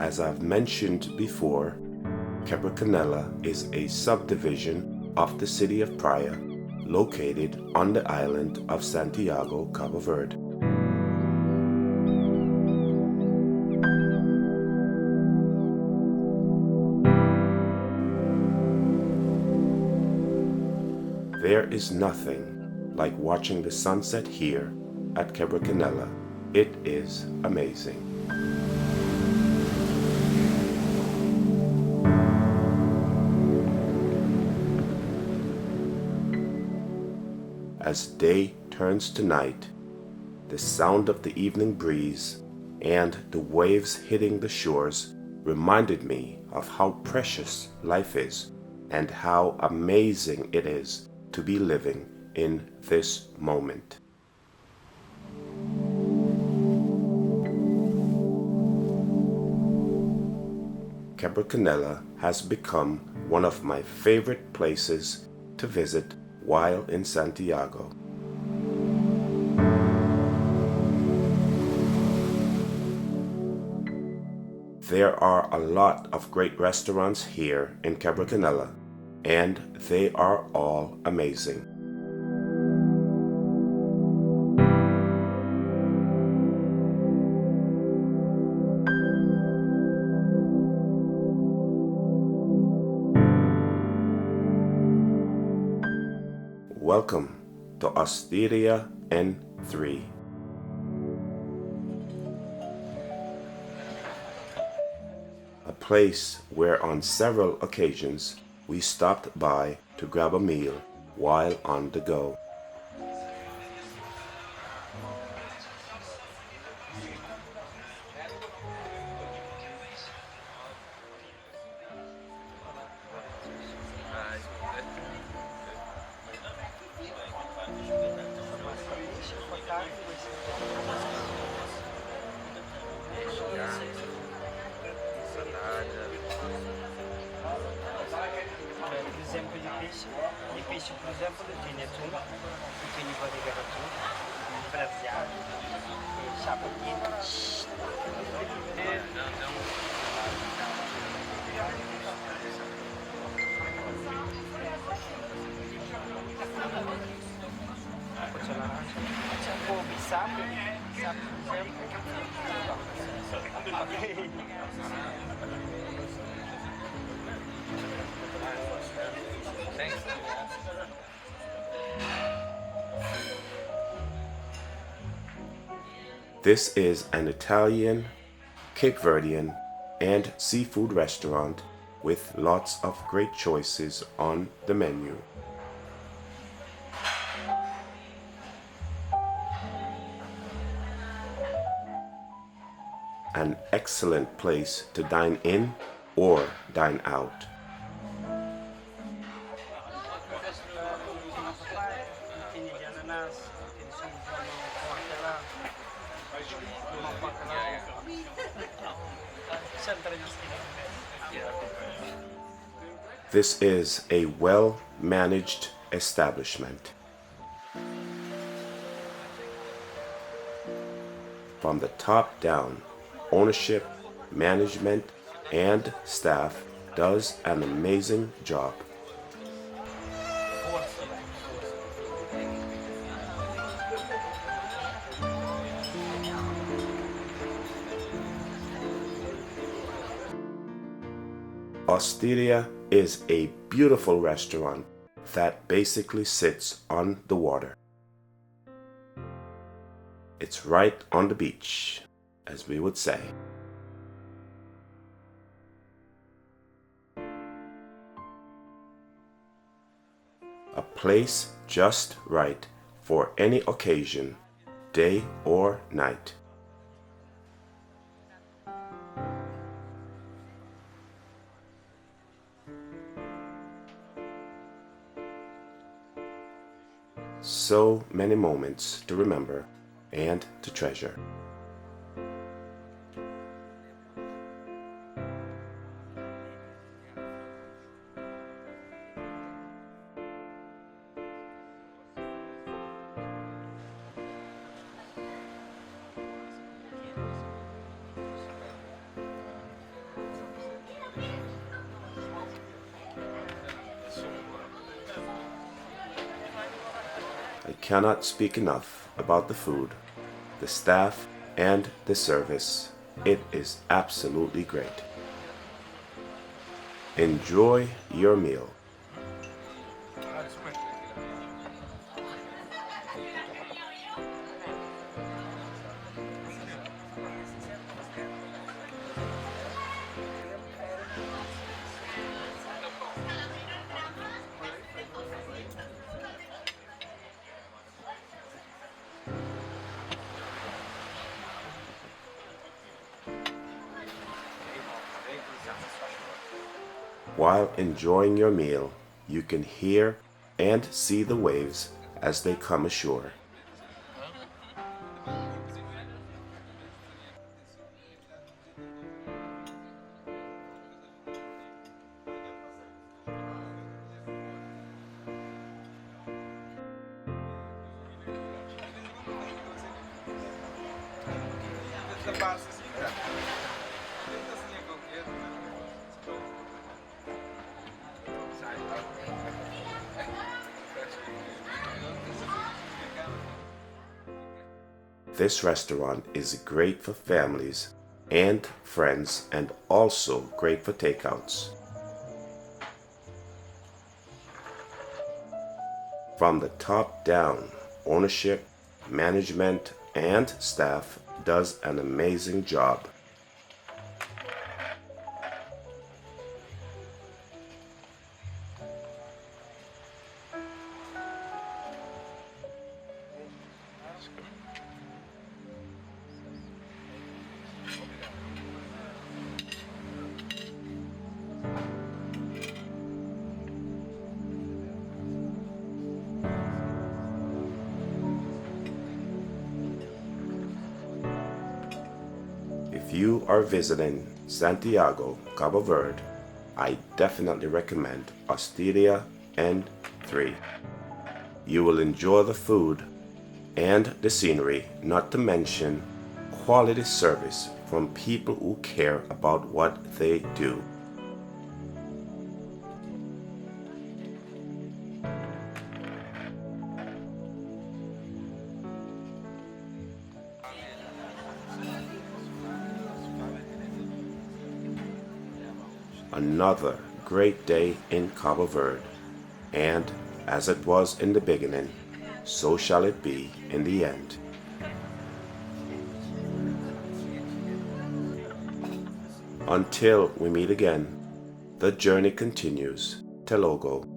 As I've mentioned before, Quebra Canela is a subdivision of the city of Praia, located on the island of Santiago, Cabo Verde. There is nothing like watching the sunset here at Kebra Kanela. It is amazing. As day turns to night, the sound of the evening breeze and the waves hitting the shores reminded me of how precious life is and how amazing it is to be living in this moment. Quebra Canela has become one of my favorite places to visit while in Santiago. There are a lot of great restaurants here in Quebra Canela, and they are all amazing. Welcome to Osteria N3. A place where on several occasions we stopped by to grab a meal while on the go. Exemplo de peixe, por exemplo, de atum, de barriga de atum, braseado, chapatina. Couve, sapo, por exemplo. This is an Italian, Cape Verdean, and seafood restaurant with lots of great choices on the menu. An excellent place to dine in or dine out. This is a well-managed establishment. From the top down, ownership, management, and staff does an amazing job. Osteria is a beautiful restaurant that basically sits on the water. It's right on the beach, as we would say. A place just right for any occasion, day or night. So many moments to remember and to treasure. I cannot speak enough about the food, the staff, and the service. It is absolutely great. Enjoy your meal. While enjoying your meal, you can hear and see the waves as they come ashore. This restaurant is great for families and friends and also great for takeouts. From the top down, ownership, management, and staff does an amazing job. If you are visiting Santiago, Cabo Verde, I definitely recommend Osteria N3. You will enjoy the food and the scenery, not to mention quality service from people who care about what they do. Another great day in Cabo Verde, and as it was in the beginning, so shall it be in the end. Until we meet again, the journey continues. Te logo.